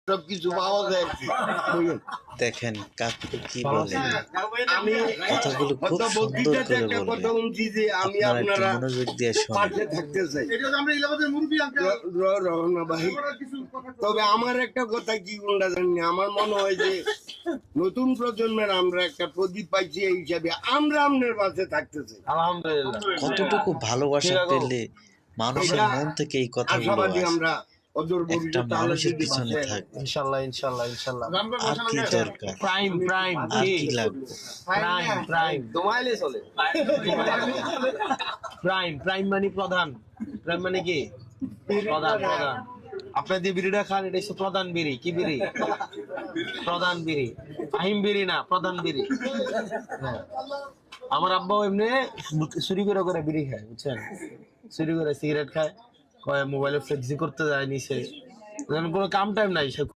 সবকিছু পাওয়া যায় আর কি। বুঝলেন? দেখেন কাকু কি বলে, আমি কথাগুলো খুব সুন্দর বক্তৃতাতে করে একটা বলবে। কথা বলছি যে আমি আপনারা একটু আপনারা মনোযোগ দিয়ে শোনেন। পাশে থাকতে চাই রহনা ভাই। তবে আমার একটা কথা কি কোনটা জানি, আমার মনে হয় যে নতুন প্রজন্মের আমরা একটা প্রদীপ পাইছি, এই হিসাবে আমরা আপনার পাশে থাকতে চাই। আলহামদুলিল্লাহ। কতটুকু ভালোবাসা ঠিক আছে। পেলে মানুষের এটা মন থেকে এই কথাগুলো আশাবাদী আসে। আমরা অদূর একটা ভবিষ্যতে আল্লাহ মানুষের যদি পিছনে বাঁচায়। থাকবে। ইনশাআল্লাহ ইনশাআল্লাহ ইনশাআল্লাহ। আর কি দরকার, প্রাইম আর কি লাগবে? প্রাইম মানে প্রধান। প্রাইম মানে কি? প্রধান। আপনার যে বিড়িটা খান এটা হচ্ছে প্রধান বিড়ি। কি বিড়ি? প্রধান বিড়ি। ফাহিম বিড়ি না, প্রধান বিড়ি। হ্যাঁ। আমার আব্বাও এমনি চুরি করে বিড়ি খায়, বুঝছেন? চুরি করে সিগারেট খায়, মোবাইলে ফ্লেক্সি করতে যায় নিচে, কোনো কাম টাইম নাই, সে